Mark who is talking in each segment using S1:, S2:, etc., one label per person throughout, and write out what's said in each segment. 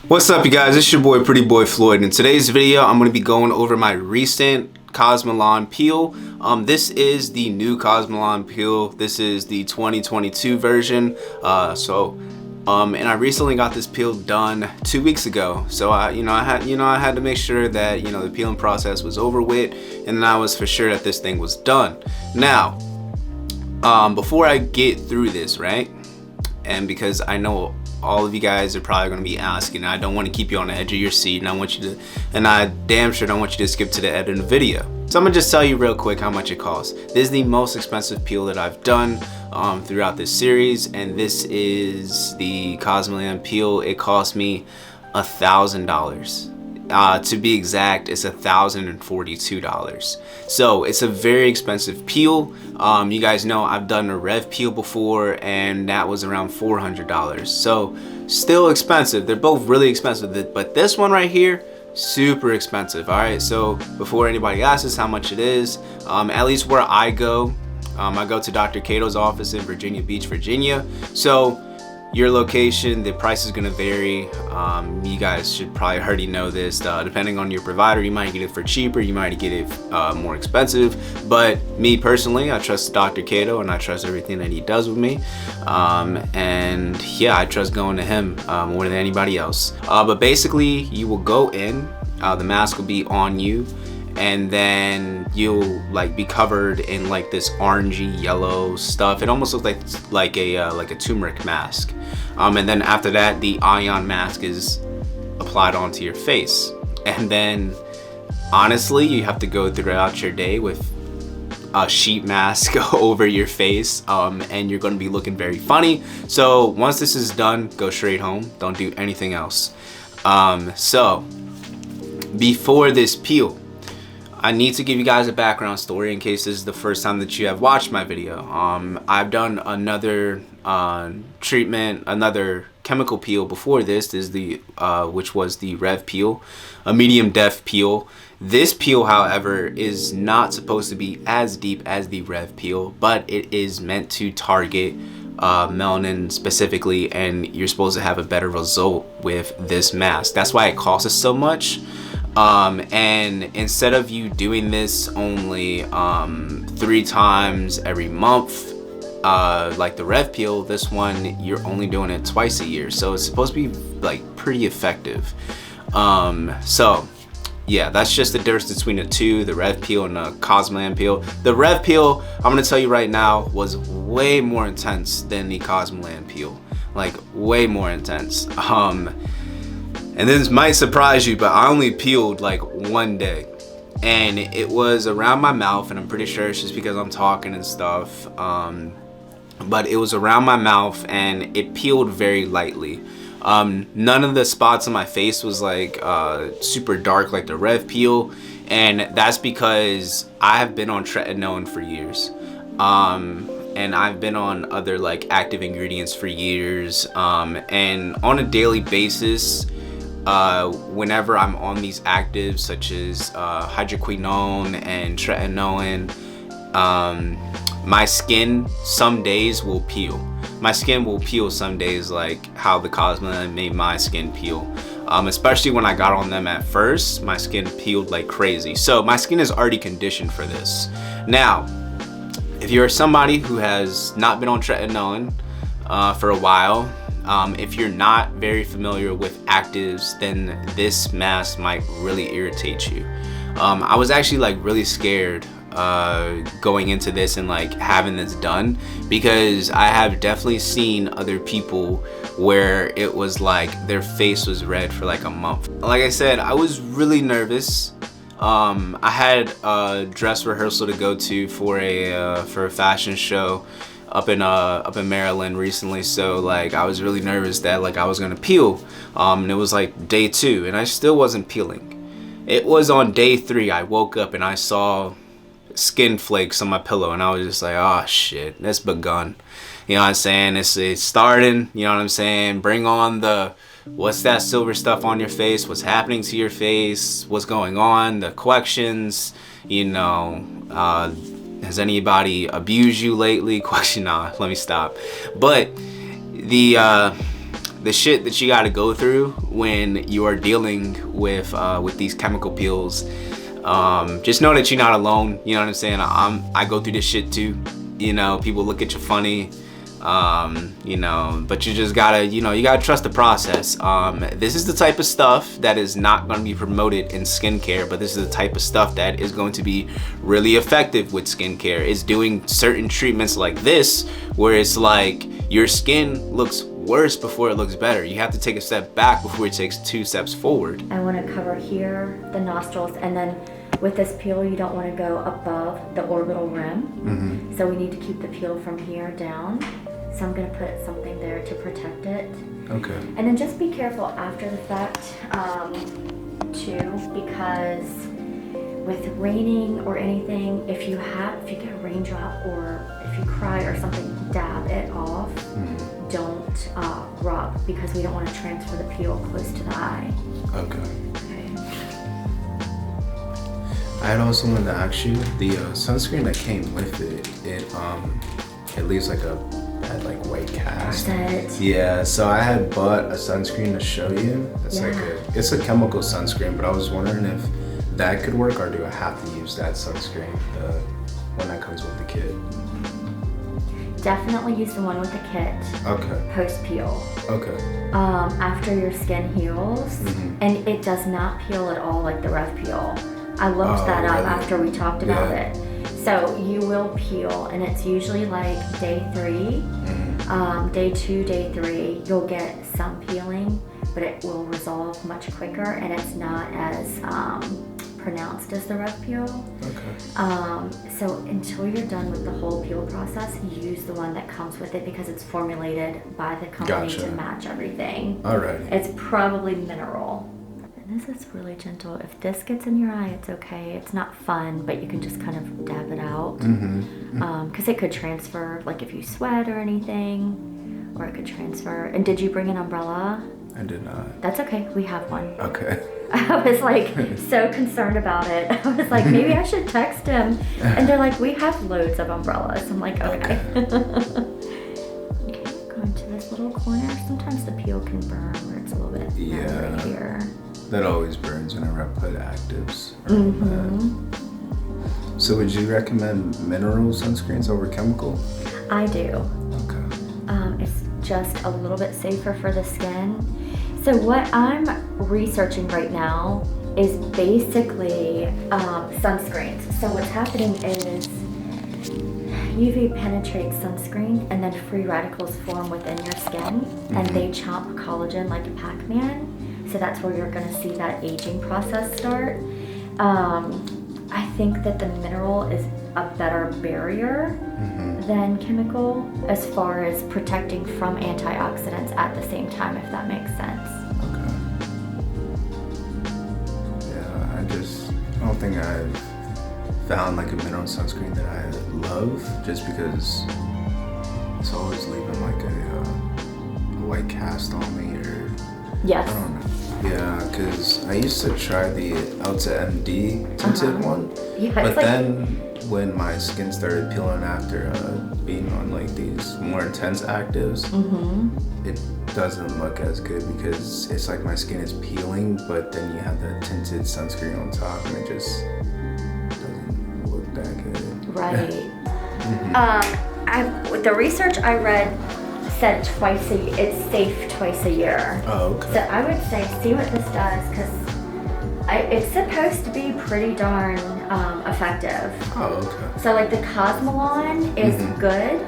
S1: What's up, you guys? It's your boy Pretty Boy Floyd. In today's video, I'm going to be going over my recent Cosmelan peel. This is the new Cosmelan peel. This is the 2022 version. And I recently got this peel done 2 weeks ago. So I had to make sure that the peeling process was over with, and then I was for sure that this thing was done. Now, before I get through this, right? And because I know all of you guys are probably going to be asking, I don't want to keep you on the edge of your seat, and I damn sure don't want you to skip to the end of the video. So I'm gonna just tell you real quick how much it costs. This is the most expensive peel that I've done throughout this series, and this is the Cosmelan peel. It cost me $1,000. To be exact, it's $1,042. So it's a very expensive peel. You guys know I've done a Rev peel before, and that was around $400. So still expensive. They're both really expensive, but this one right here, super expensive. All right, so before anybody asks how much it is, at least where I go to Dr. Kaado's office in Virginia Beach, Virginia. So your location, the price is going to vary. You guys should probably already know this. Depending on your provider, you might get it for cheaper, you might get it more expensive. But me personally, I trust Dr. Kaado, and I trust everything that he does with me. And yeah, I trust going to him more than anybody else. But basically, you will go in, the mask will be on you, and then you'll be covered in this orangey yellow stuff. It almost looks like a turmeric mask. And then after that, the ion mask is applied onto your face. And then honestly, you have to go throughout your day with a sheet mask over your face, and you're going to be looking very funny. So once this is done, go straight home. Don't do anything else. So before this peel, I need to give you guys a background story in case this is the first time that you have watched my video. I've done another treatment, another chemical peel before this. This is the which was the Rev peel, a medium depth peel. This peel, however, is not supposed to be as deep as the Rev peel, but it is meant to target melanin specifically, and you're supposed to have a better result with this mask. That's why it costs us so much. And instead of you doing this only 3 times every month, like the Rev peel, this one you're only doing it twice a year, so it's supposed to be pretty effective. So yeah, that's just the difference between the two, the Rev peel and the Cosmelan peel. The Rev peel, I'm gonna tell you right now, was way more intense than the Cosmelan peel, way more intense. And this might surprise you, but I only peeled 1 day, and it was around my mouth, and I'm pretty sure it's just because I'm talking and stuff. But it was around my mouth, and it peeled very lightly. None of the spots on my face was super dark like the Rev peel, and that's because I have been on tretinoin for years. And I've been on other active ingredients for years, and on a daily basis, whenever I'm on these actives such as hydroquinone and tretinoin, my skin some days will peel. My skin will peel some days, like how the Cosmelan made my skin peel. Especially when I got on them at first, my skin peeled like crazy. So my skin is already conditioned for this. Now, if you're somebody who has not been on tretinoin for a while, if you're not very familiar with actives, then this mask might really irritate you. I was actually really scared going into this and having this done, because I have definitely seen other people where it was their face was red for a month. Like I said, I was really nervous. I had a dress rehearsal to go to for a fashion show up in Maryland recently, so I was really nervous that I was gonna peel. And it was day 2, and I still wasn't peeling. It was on day 3 I woke up and I saw skin flakes on my pillow, and I was just oh shit, it's begun. You know what I'm saying? It's starting. You know what I'm saying? Bring on the what's that silver stuff on your face? What's happening to your face? What's going on? The questions. Has anybody abused you lately? Question. Nah, let me stop. But the the shit that you got to go through when you are dealing with these chemical peels, just know that you're not alone. You know what I'm saying? I go through this shit too. You know, people look at you funny. You know, but you just gotta, you gotta trust the process. This is the type of stuff that is not going to be promoted in skincare, but this is the type of stuff that is going to be really effective with skincare. It's doing certain treatments like this, where it's like your skin looks worse before it looks better. You have to take a step back before it takes 2 steps forward.
S2: I want to cover here, the nostrils, and then with this peel, you don't want to go above the orbital rim. So we need to keep the peel from here down. So I'm going to put something there to protect it.
S1: Okay.
S2: And then just be careful after the fact, too, because with raining or anything, if you get a raindrop or if you cry or something, dab it off. Don't rub, because we don't want to transfer the peel close to the eye.
S1: Okay. I had also wanted to ask you, the sunscreen that came with it leaves like like white cast. Yeah, so I had bought a sunscreen to show you. It's it's a chemical sunscreen, but I was wondering if that could work, or do I have to use that sunscreen, the one that comes with the kit?
S2: Definitely use the one with the kit.
S1: Okay.
S2: Post peel.
S1: Okay.
S2: After your skin heals, and it does not peel at all like the Rev Peel. I looked that up after we talked about it. So you will peel, and it's usually like day 3, day 2, day 3. You'll get some peeling, but it will resolve much quicker, and it's not as pronounced as the Rev Peel.
S1: Okay.
S2: So until you're done with the whole peel process, use the one that comes with it, because it's formulated by the company to match everything.
S1: All right.
S2: It's probably mineral. And this is really gentle. If this gets in your eye, it's okay. It's not fun, but you can just kind of dab it out. Because it could transfer, like if you sweat or anything, or it could transfer. And did you bring an umbrella?
S1: I did not.
S2: That's okay. We have one.
S1: Okay.
S2: I was like so concerned about it. I was like, maybe I should text him. And they're like, we have loads of umbrellas. I'm like, okay. Okay, going to this little corner. Sometimes the peel can burn where it's a little bit right here.
S1: That always burns whenever I put actives. So would you recommend mineral sunscreens over chemical?
S2: I do.
S1: Okay.
S2: It's just a little bit safer for the skin. So what I'm researching right now is basically sunscreens. So what's happening is UV penetrates sunscreen, and then free radicals form within your skin, and they chomp collagen like a Pac-Man. So that's where you're going to see that aging process start. I think that the mineral is a better barrier than chemical, as far as protecting from antioxidants at the same time, if that makes sense.
S1: Okay. Yeah, I don't think I've found like a mineral sunscreen that I love, just because it's always leaving like a white cast on me, or
S2: yes.
S1: I don't know. Yeah, because I used to try the Ulta MD tinted one, but then when my skin started peeling after being on like these more intense actives, it doesn't look as good, because it's like my skin is peeling, but then you have that tinted sunscreen on top, and it just doesn't look that good.
S2: Right. The research I read said it's safe twice a year.
S1: Oh, okay.
S2: So I would say see what this does, because it's supposed to be pretty darn effective.
S1: Oh, okay.
S2: So like the Cosmelan is good,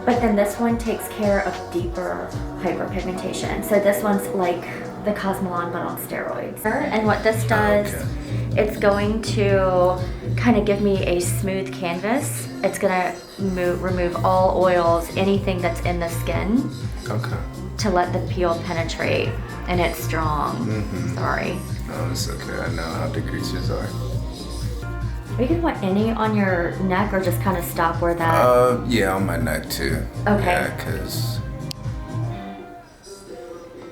S2: but then this one takes care of deeper hyperpigmentation. So this one's like the Cosmelan but on steroids. And what this does, it's going to kind of give me a smooth canvas. It's gonna remove all oils, anything that's in the skin, to let the peel penetrate. And it's strong. Sorry.
S1: Oh, it's okay. I know how the creases are.
S2: Are you gonna want any on your neck, or just kind of stop where that?
S1: Yeah, on my neck too.
S2: Okay.
S1: Yeah, because.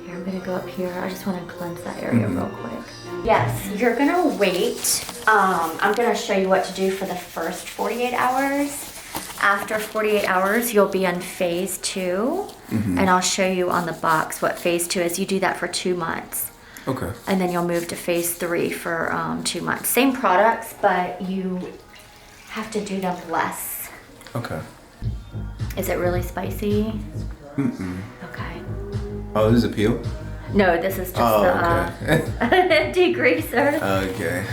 S2: Here, I'm gonna go up here. I just want to cleanse that area real quick. Yes, you're gonna wait. I'm gonna show you what to do for the first 48 hours. After 48 hours, you'll be on phase 2. And I'll show you on the box what phase 2 is. You do that for 2 months.
S1: Okay.
S2: And then you'll move to phase 3 for 2 months. Same products, but you have to do them less.
S1: Okay.
S2: Is it really spicy? Okay.
S1: Oh, this is a peel?
S2: No, this is just the degreaser.
S1: Okay.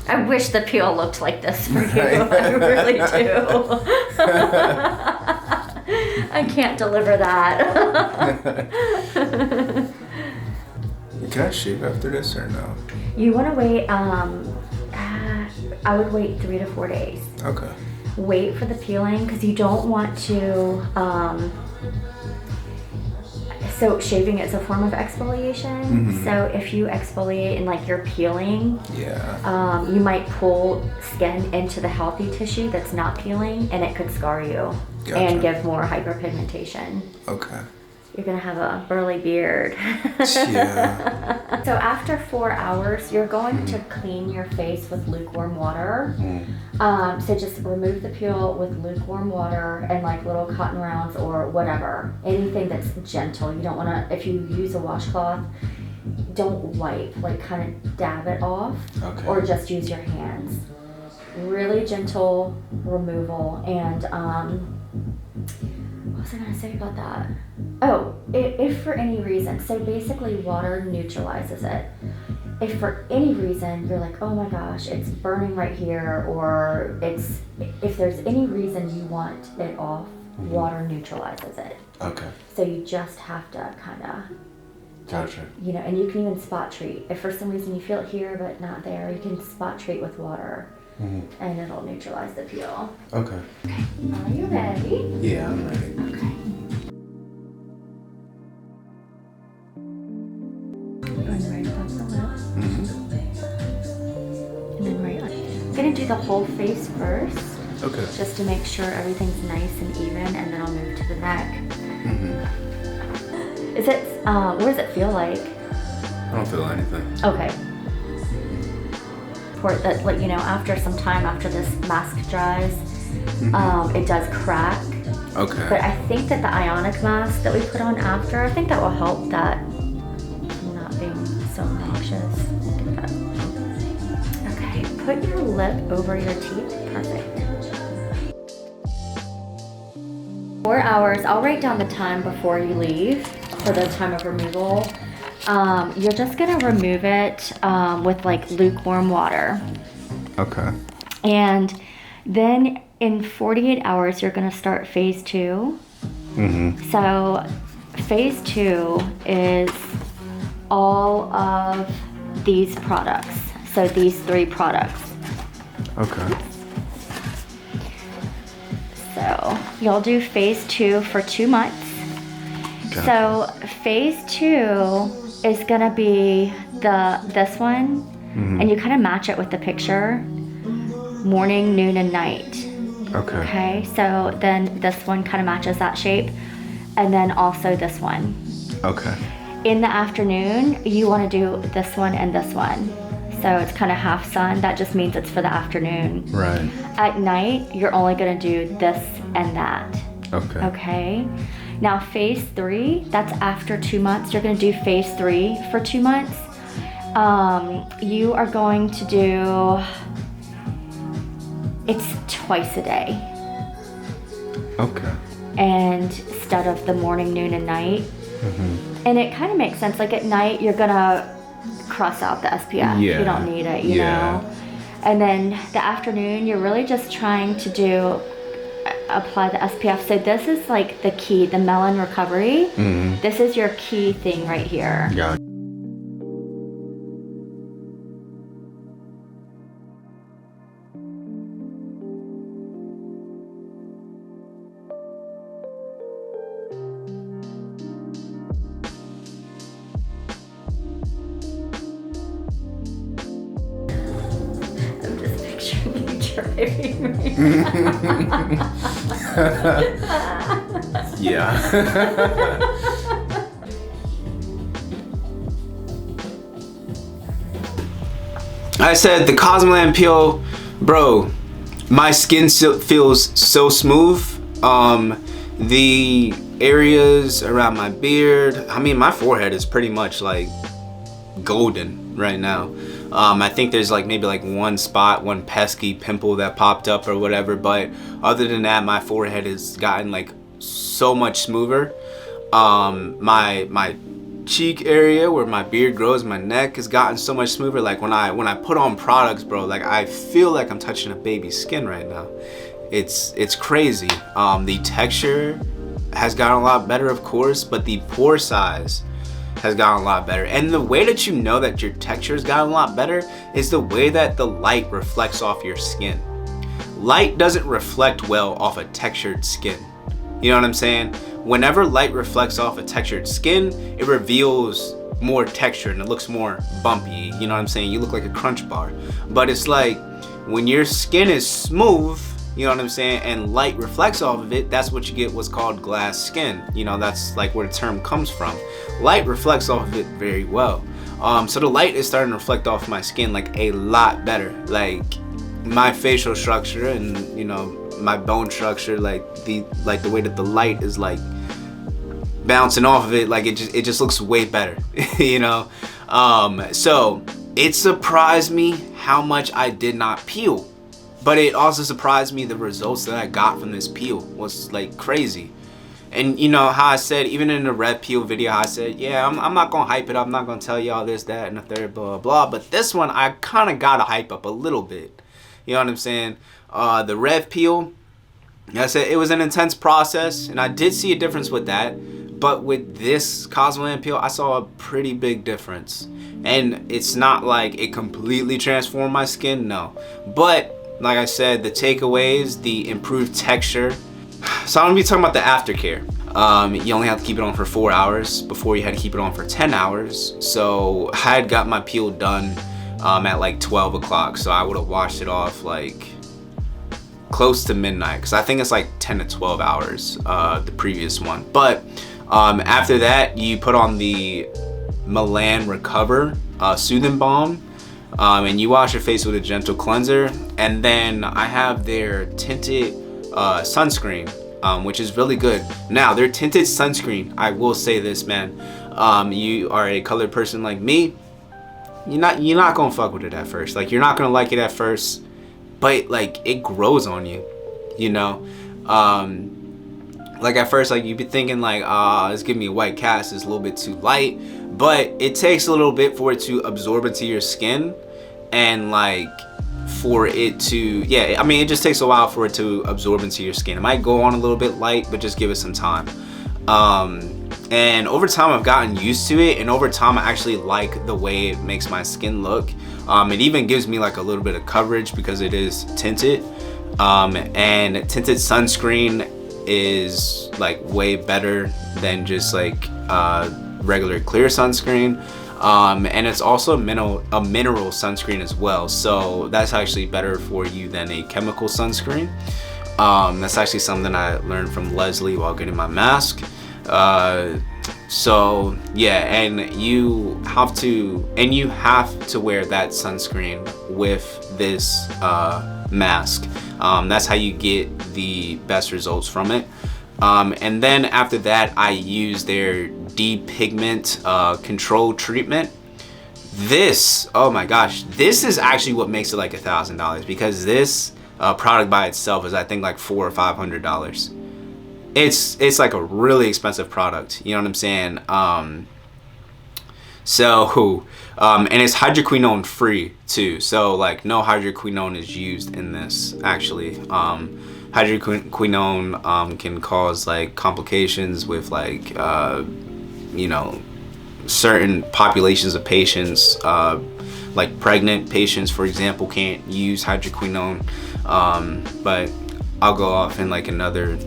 S2: I wish the peel looked like this for you. I really do. I can't deliver that.
S1: Can I shave after this or no?
S2: You want to wait, I would wait 3 to 4 days.
S1: Okay.
S2: Wait for the peeling because you don't want to, so shaving is a form of exfoliation. So if you exfoliate and like you're peeling, you might pull skin into the healthy tissue that's not peeling and it could scar you and give more hyperpigmentation.
S1: Okay.
S2: You're gonna have a burly beard.
S1: Yeah.
S2: So after 4 hours, you're going to clean your face with lukewarm water. So just remove the peel with lukewarm water and like little cotton rounds or whatever. Anything that's gentle. You don't wanna, if you use a washcloth, don't wipe, like kind of dab it off or just use your hands. Really gentle removal. And what was I gonna say about that? Oh, if for any reason, so basically water neutralizes it. If for any reason you're like, oh my gosh, it's burning right here, or if there's any reason you want it off, water neutralizes it.
S1: Okay.
S2: So you just have to kind of,
S1: Gotcha.
S2: you know, and you can even spot treat. If for some reason you feel it here but not there, you can spot treat with water. And it'll neutralize the peel.
S1: Okay.
S2: Are you ready?
S1: Yeah, I'm ready.
S2: Okay. Going right above the lip. And then right on. I'm gonna do the whole face first.
S1: Okay.
S2: Just to make sure everything's nice and even, and then I'll move to the neck. Is it, what does it feel like?
S1: I don't feel anything.
S2: Okay. For that, like, you know, after some time, after this mask dries, it does crack.
S1: Okay.
S2: But I think that the ionic mask that we put on after, I think that will help that not being so nauseous. Okay, put your lip over your teeth. Perfect. 4 hours. I'll write down the time before you leave for the time of removal. You're just gonna remove it with like lukewarm water.
S1: Okay.
S2: And then in 48 hours, you're gonna start phase 2. So phase 2 is all of these products. So these 3 products.
S1: Okay.
S2: So you'll do phase 2 for 2 months. Okay. So phase 2 is gonna be this one, and you kind of match it with the picture, morning, noon, and night.
S1: Okay.
S2: Okay, so then this one kind of matches that shape, and then also this one.
S1: Okay.
S2: In the afternoon, you want to do this one and this one. So it's kind of half sun. That just means it's for the afternoon.
S1: Right.
S2: At night, you're only gonna do this and that.
S1: Okay.
S2: Okay. Now phase 3, that's after 2 months. You're gonna do phase 3 for 2 months. You are going to do, it's twice a day.
S1: Okay.
S2: And instead of the morning, noon, and night. And it kind of makes sense. Like at night, you're gonna cross out the SPF.
S1: Yeah.
S2: You don't need it, you know? And then the afternoon, you're really just trying to apply the SPF. So this is like the key, the melon recovery. This is your key thing right here.
S1: Yeah.
S2: I'm just picturing you driving right now.
S1: Yeah. I said the Cosmoland peel, bro, My skin feels so smooth. The areas around my beard, I mean, my forehead is pretty much like golden right now. I think there's like maybe like one spot, one pesky pimple that popped up or whatever, but other than that, my forehead has gotten like so much smoother. My cheek area where my beard grows, my neck has gotten so much smoother. Like when I put on products, bro, like I feel like I'm touching a baby's skin right now. It's crazy. The texture has gotten a lot better, of course, but the pore size has gotten a lot better. And the way that you know that your texture has gotten a lot better is the way that the light reflects off your skin. Light doesn't reflect well off a textured skin. You know what I'm saying? Whenever light reflects off a textured skin, it reveals more texture and it looks more bumpy. You know what I'm saying? You look like a crunch bar. But it's like when your skin is smooth, you know what I'm saying, and light reflects off of it, that's what you get, what's called glass skin. You know, that's like where the term comes from. Light reflects off of it very well. So the light is starting to reflect off my skin like a lot better. Like my facial structure and, you know, my bone structure, like the way that the light is like bouncing off of it, like it just looks way better. You know. So it surprised me how much I did not peel. But it also surprised me the results that I got from this peel was like crazy. And you know how I said, even in the red peel video, I said, yeah, I'm not gonna hype it up. I'm not gonna tell y'all this, that, and the third, blah, blah, blah. But this one, I kind of gotta hype up a little bit. You know what I'm saying? The red peel, like I said, it was an intense process, and I did see a difference with that. But with this Cosmoland peel, I saw a pretty big difference. And it's not like it completely transformed my skin, no. But like I said, the takeaways, the improved texture. So I'm gonna be talking about the aftercare. You only have to keep it on for 4 hours. Before you had to keep it on for 10 hours. So I had got my peel done at like 12 o'clock. So I would have washed it off like close to midnight. Cause I think it's like 10 to 12 hours, the previous one. But after that, you put on the Melan Recover Soothing Balm. And you wash your face with a gentle cleanser, and then I have their tinted sunscreen, which is really good. Now their tinted sunscreen, I will say this, man, you are a colored person like me, you're not gonna fuck with it at first. Like you're not gonna like it at first, but like it grows on you, you know. Like at first, like you'd be thinking like, it's giving me a white cast, it's a little bit too light. But it takes a little bit for it to absorb into your skin, and like for it to, yeah, I mean, it just takes a while for it to absorb into your skin. It might go on a little bit light, but just give it some time. And over time I've gotten used to it, and over time I actually like the way it makes my skin look. It even gives me like a little bit of coverage because it is tinted. And tinted sunscreen is like way better than just like regular clear sunscreen, and it's also a mineral sunscreen as well, so that's actually better for you than a chemical sunscreen. That's actually something I learned from Leslie while getting my mask. So yeah, and you have to wear that sunscreen with this mask. That's how you get the best results from it. And then after that, I use their depigment control treatment. This, oh my gosh, this is actually what makes it like $1,000, because this product by itself is I think like $400 or $500. It's like a really expensive product, you know what I'm saying? And it's hydroquinone free too, so like no hydroquinone is used in this actually. Hydroquinone can cause like complications with like you know, certain populations of patients, like pregnant patients for example can't use hydroquinone, but I'll go off in like another,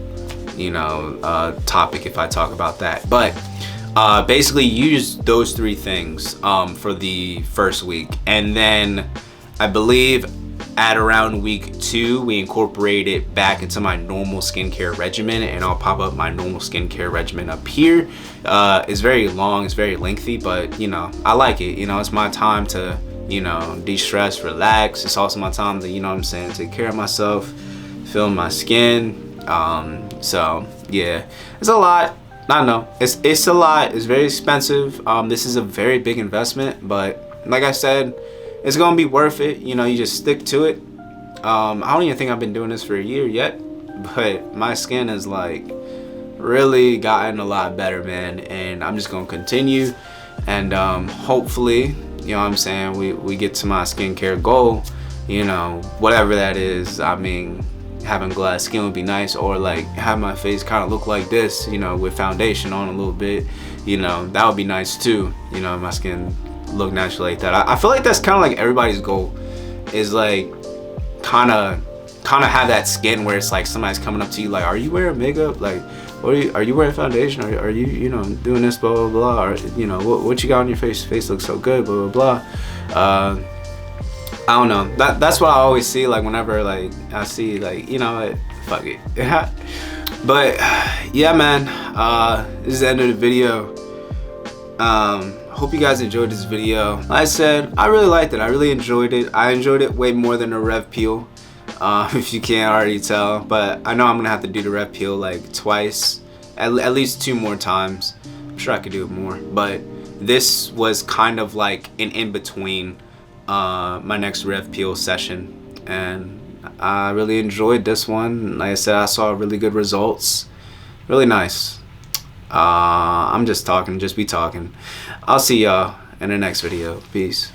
S1: you know, topic if I talk about that. But basically use those three things for the first week, and then I believe at around week 2 we incorporate it back into my normal skincare regimen, and I'll pop up my normal skincare regimen up here. It's very long, it's very lengthy, but you know, I like it. You know, it's my time to, you know, de-stress, relax. It's also my time to, you know what I'm saying, take care of myself, feel my skin. So yeah, it's a lot. I know it's a lot. It's very expensive. This is a very big investment, but like I said, it's gonna be worth it. You know, you just stick to it. I don't even think I've been doing this for a year yet, but my skin has like really gotten a lot better, man, and I'm just gonna continue, and hopefully, you know what I'm saying, we get to my skincare goal, you know, whatever that is. I mean, having glass skin would be nice, or like have my face kind of look like this, you know, with foundation on a little bit, you know, that would be nice too, you know, my skin look naturally like that. I feel like that's kind of like everybody's goal, is like kind of have that skin where it's like somebody's coming up to you like, are you wearing makeup, like, what are you wearing foundation, are you, you know, doing this, blah blah blah, or you know, what you got on your face looks so good, blah blah blah. I don't know, that's what I always see, like whenever like I see, like, you know, fuck it. But yeah, man, this is the end of the video. Hope you guys enjoyed this video. Like I said, I really liked it. I really enjoyed it. I enjoyed it way more than the Rev Peel, if you can't already tell. But I know I'm gonna have to do the Rev Peel like twice, at least 2 more times. I'm sure I could do it more, but this was kind of like an in-between my next Rev Peel session, and I really enjoyed this one. Like I said, I saw really good results. Really nice. I'm just talking, just be talking. I'll see y'all in the next video. Peace.